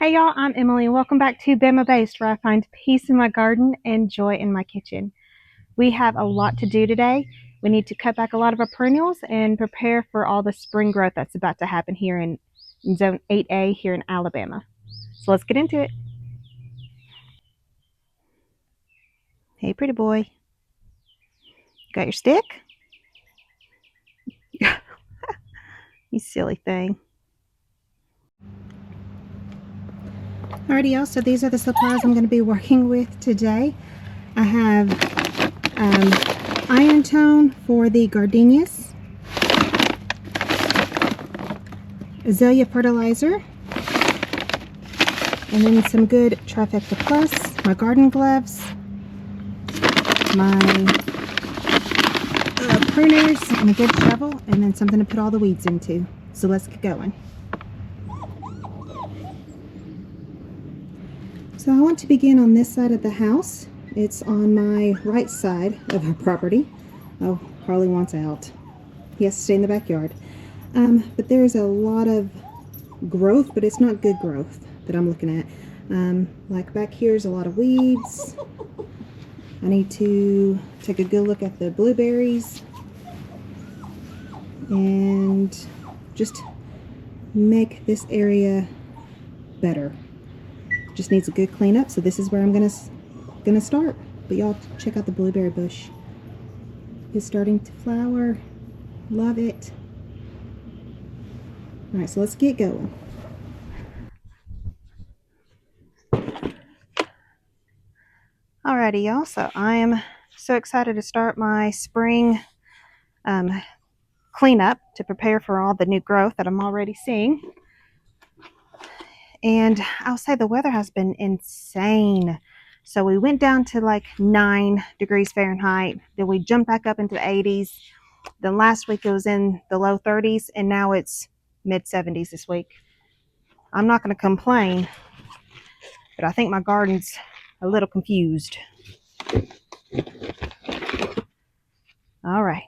Hey y'all, I'm Emily and welcome back to Bama Based, where I find peace in my garden and joy in my kitchen. We have a lot to do today. We need to cut back a lot of our perennials and prepare for all the spring growth that's about to happen here in Zone 8A here in Alabama. So let's get into it. Hey, pretty boy. Got your stick? You silly thing. Alrighty, y'all. So these are the supplies I'm going to be working with today. I have iron tone for the gardenias, azalea fertilizer, and then some good Trifecta Plus, my garden gloves, my pruners, and a good shovel, and then something to put all the weeds into. So let's get going. So I want to begin on this side of the house. It's on my right side of our property. Oh, Harley wants out. He has to stay in the backyard. But there's a lot of growth, but it's not good growth that I'm looking at. Like back here's a lot of weeds. I need to take a good look at the blueberries and just make this area better. Just needs a good cleanup, so this is where I'm gonna start. But y'all check out the blueberry bush. It's starting to flower. Love it. All right, so let's get going. Alrighty, y'all. So I am so excited to start my spring cleanup to prepare for all the new growth that I'm already seeing. And I'll say the weather has been insane. So we went down to like 9 degrees Fahrenheit. Then we jumped back up into the 80s. Then last week it was in the low 30s, and now it's mid 70s this week. I'm not going to complain, but I think my garden's a little confused. All right.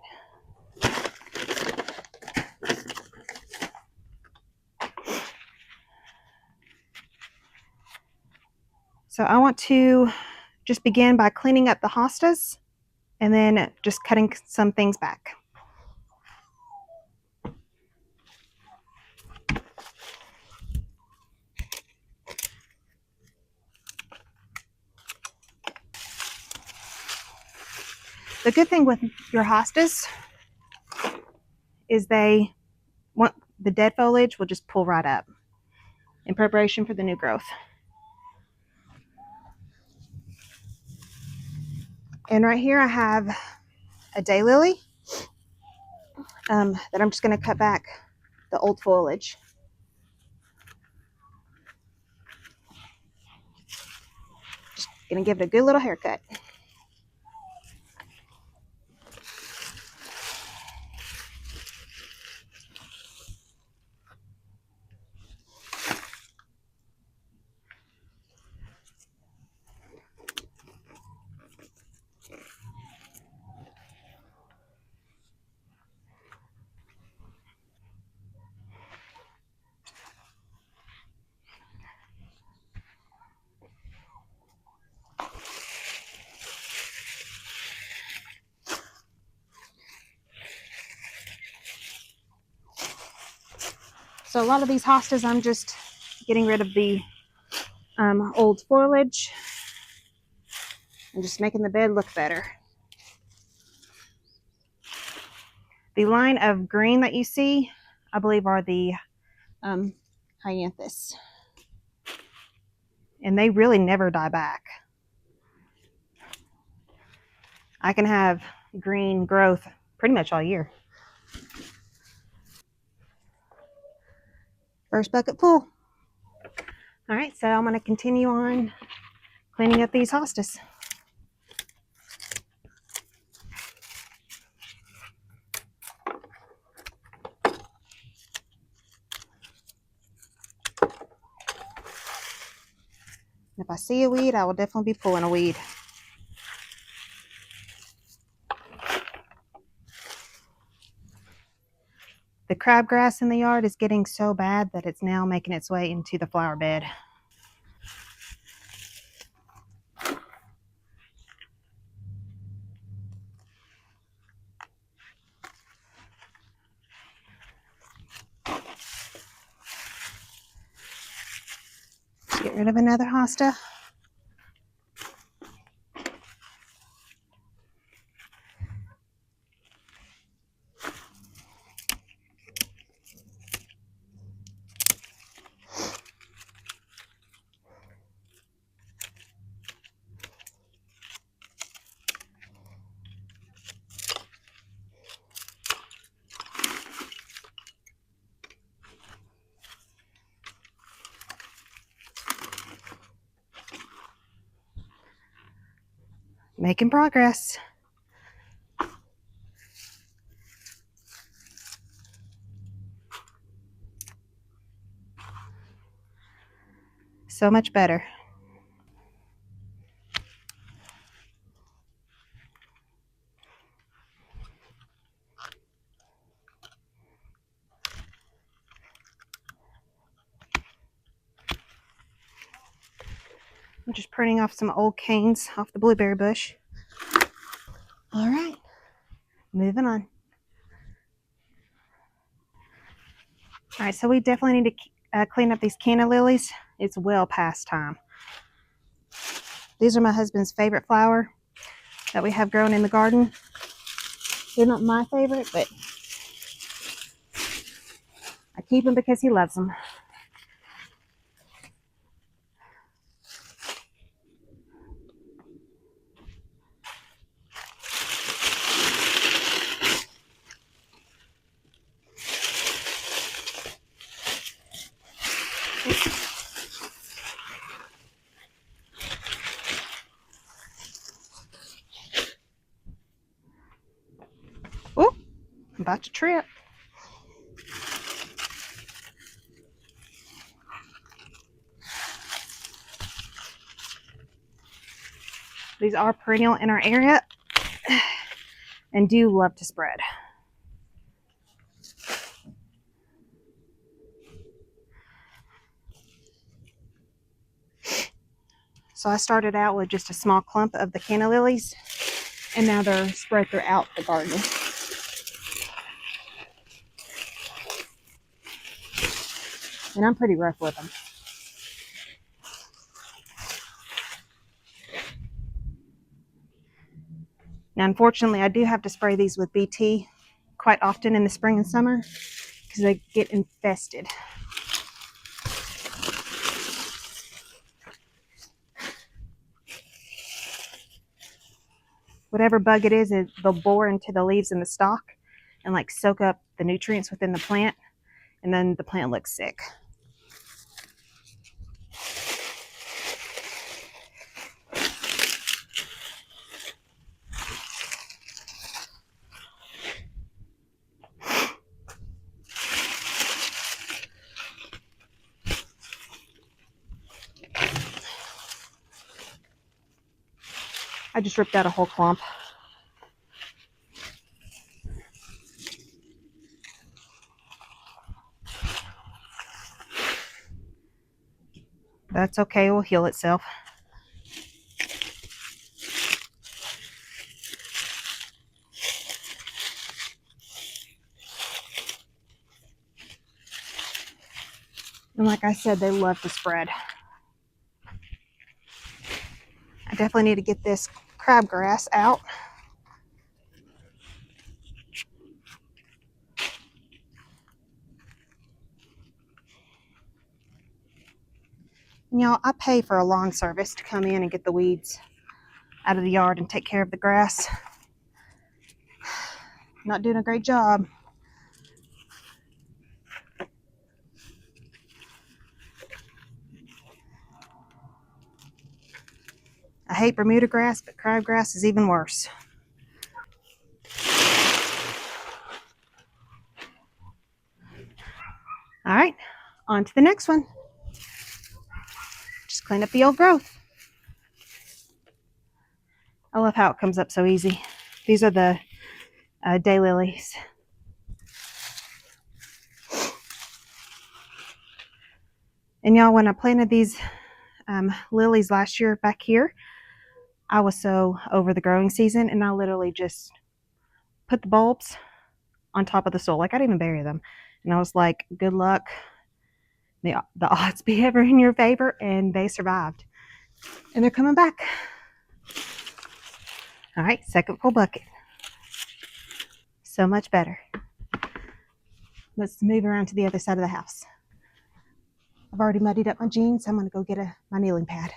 So I want to just begin by cleaning up the hostas and then just cutting some things back. The good thing with your hostas is the dead foliage will just pull right up in preparation for the new growth. And right here I have a daylily that I'm just going to cut back the old foliage. Just going to give it a good little haircut. So a lot of these hostas, I'm just getting rid of the old foliage and just making the bed look better. The line of green that you see, I believe, are the hyanthus. And they really never die back. I can have green growth pretty much all year. First bucket full. All right, so I'm going to continue on cleaning up these hostas. If I see a weed, I will definitely be pulling a weed. The crabgrass in the yard is getting so bad that it's now making its way into the flower bed. Get rid of another hosta. Making progress. So much better. I'm just pruning off some old canes off the blueberry bush. All right, moving on. All right, so we definitely need to clean up these canna lilies. It's well past time. These are my husband's favorite flower that we have grown in the garden. They're not my favorite, but I keep them because he loves them. Oh, I'm about to trip. These are perennial in our area and do love to spread. So I started out with just a small clump of the canna lilies, and now they're spread throughout the garden. And I'm pretty rough with them. Now, unfortunately, I do have to spray these with BT quite often in the spring and summer because they get infested. Whatever bug it is, they'll bore into the leaves and the stalk and like soak up the nutrients within the plant, and then the plant looks sick. I just ripped out a whole clump. That's okay, it will heal itself. And like I said, they love to spread. I definitely need to get this crabgrass out. You know, I pay for a lawn service to come in and get the weeds out of the yard and take care of the grass. Not doing a great job. I hate Bermuda grass, but crabgrass is even worse. All right, on to the next one. Just clean up the old growth. I love how it comes up so easy. These are the daylilies. And y'all, when I planted these lilies last year back here, I was so over the growing season, and I literally just put the bulbs on top of the soil. Like, I didn't even bury them. And I was like, good luck the odds be ever in your favor, and they survived. And they're coming back. All right, second full bucket. So much better. Let's move around to the other side of the house. I've already muddied up my jeans, so I'm going to go get my kneeling pad.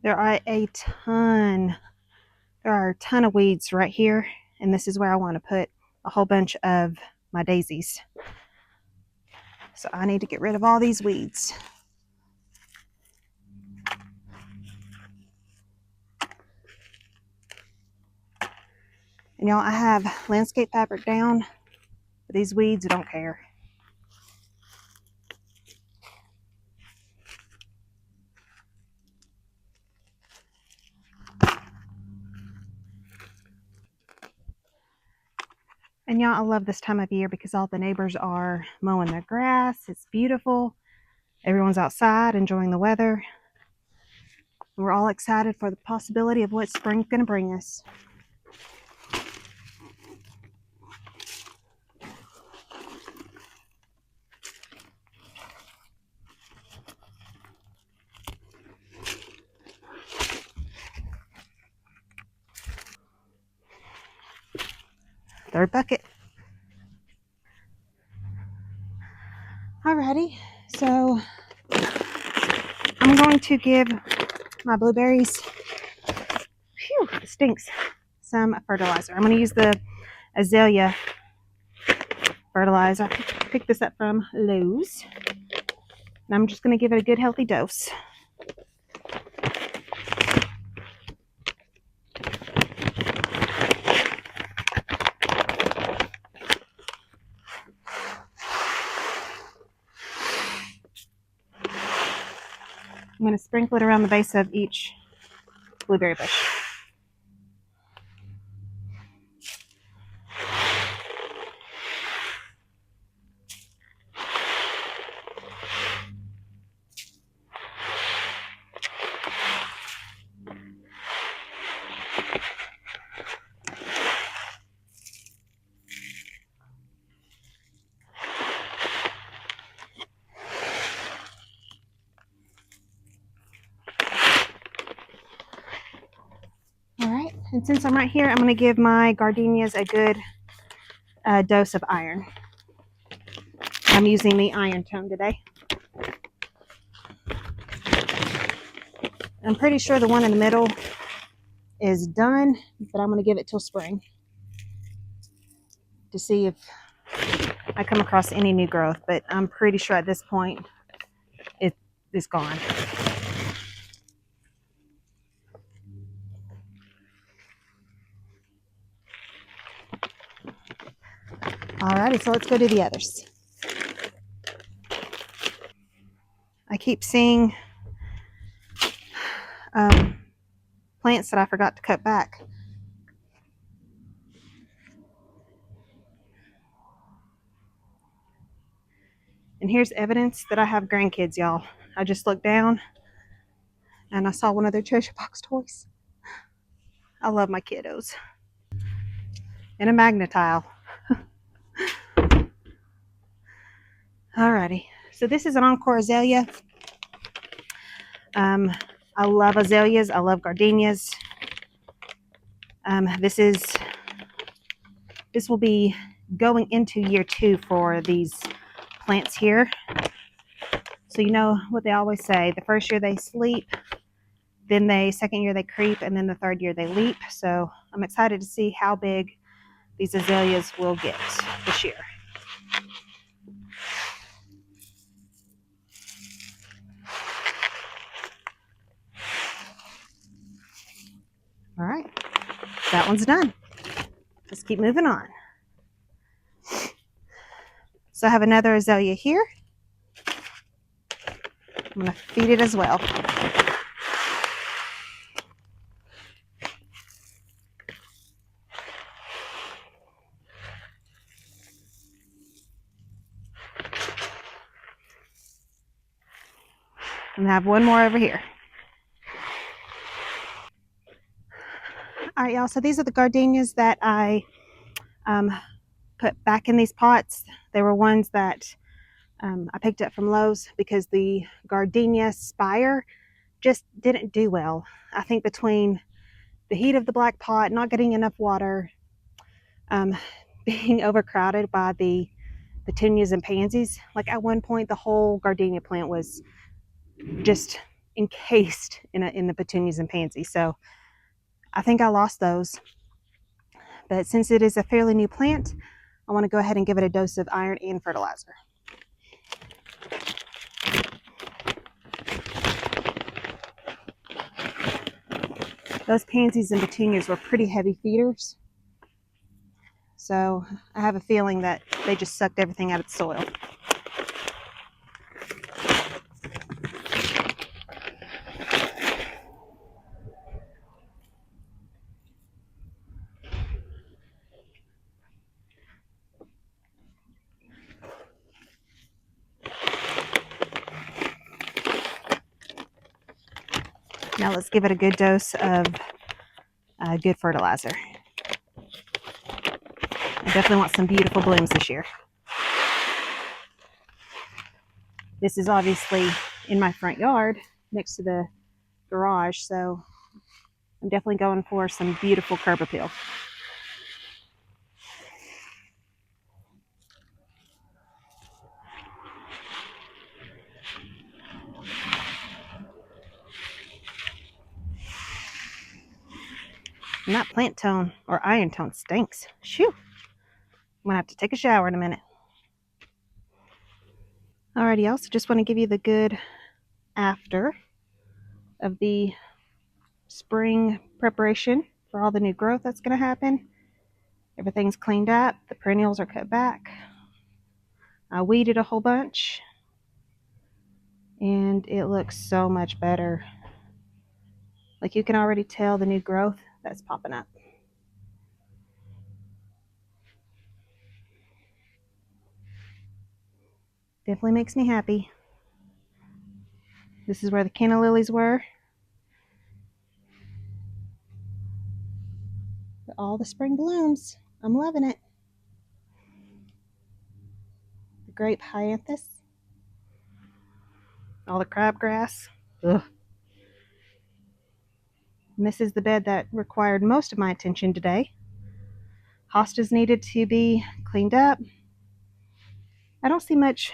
There are a ton of weeds right here, and this is where I want to put a whole bunch of my daisies. So I need to get rid of all these weeds. And y'all, I have landscape fabric down, but these weeds don't care. And y'all, I love this time of year because all the neighbors are mowing their grass. It's beautiful. Everyone's outside enjoying the weather. We're all excited for the possibility of what spring's going to bring us. Third bucket. Alrighty, so I'm going to give my blueberries, phew, it stinks, some fertilizer. I'm going to use the azalea fertilizer. I picked this up from Lowe's. And I'm just going to give it a good healthy dose. I'm going to sprinkle it around the base of each blueberry bush. Alright, and since I'm right here, I'm going to give my gardenias a good dose of iron. I'm using the iron tone today. I'm pretty sure the one in the middle is done, but I'm going to give it till spring to see if I come across any new growth, but I'm pretty sure at this point it is gone. Alrighty, so let's go do the others. I keep seeing plants that I forgot to cut back. And here's evidence that I have grandkids, y'all. I just looked down and I saw one of their treasure box toys. I love my kiddos. And a magnetile. Alrighty, so this is an encore azalea. I love azaleas. I love gardenias. This will be going into year 2 for these plants here. So you know what they always say, the first year they sleep, then second year they creep, and then the third year they leap. So I'm excited to see how big these azaleas will get this year. All right, that one's done. Let's keep moving on. So I have another azalea here. I'm going to feed it as well. And I have one more over here. All right, y'all, so these are the gardenias that I put back in these pots. They were ones that I picked it up from Lowe's because the gardenia spire just didn't do well. I think between the heat of the black pot, not getting enough water, being overcrowded by the petunias and pansies. Like at one point, the whole gardenia plant was just encased in the petunias and pansies. So I think I lost those. But since it is a fairly new plant, I want to go ahead and give it a dose of iron and fertilizer. Those pansies and petunias were pretty heavy feeders. So I have a feeling that they just sucked everything out of the soil. Now let's give it a good dose of good fertilizer. I definitely want some beautiful blooms this year. This is obviously in my front yard next to the garage, so I'm definitely going for some beautiful curb appeal. And that plant tone or iron tone stinks. Shoo! I'm gonna have to take a shower in a minute. Alrighty, y'all, so just want to give you the good after of the spring preparation for all the new growth that's going to happen. Everything's cleaned up. The perennials are cut back. I weeded a whole bunch. And it looks so much better. Like you can already tell the new growth that's popping up. Definitely makes me happy. This is where the canna lilies were. All the spring blooms. I'm loving it. The grape hyanthus. All the crabgrass. Ugh. And this is the bed that required most of my attention today. Hostas needed to be cleaned up. I don't see much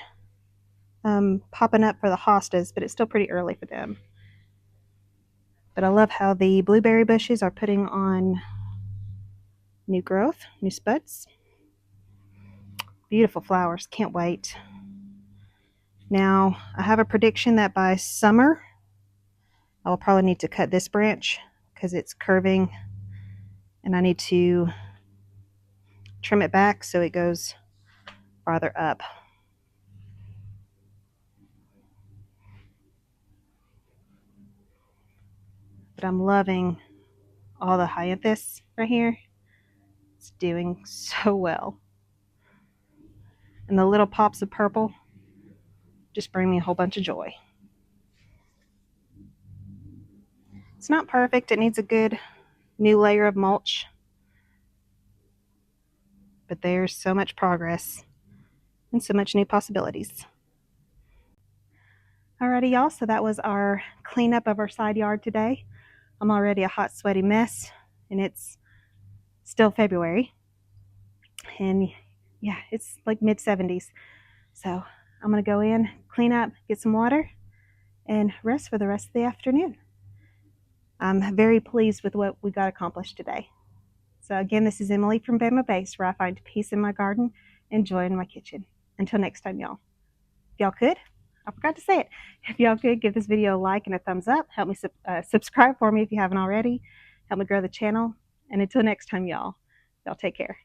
popping up for the hostas, but it's still pretty early for them. But I love how the blueberry bushes are putting on new growth, new spuds. Beautiful flowers, can't wait. Now, I have a prediction that by summer, I will probably need to cut this branch because it's curving and I need to trim it back so it goes farther up. But I'm loving all the hyanthus right here. It's doing so well. And the little pops of purple just bring me a whole bunch of joy. It's not perfect. It needs a good new layer of mulch. But there's so much progress and so much new possibilities. Alrighty, y'all, so that was our cleanup of our side yard today. I'm already a hot, sweaty mess, and it's still February. And yeah, it's like mid-70s. So I'm going to go in, clean up, get some water, and rest for the rest of the afternoon. I'm very pleased with what we got accomplished today. So again, this is Emily from Bama Base, where I find peace in my garden and joy in my kitchen. Until next time, y'all. If y'all could, I forgot to say it. If y'all could, give this video a like and a thumbs up. Help me subscribe for me if you haven't already. Help me grow the channel. And until next time, y'all take care.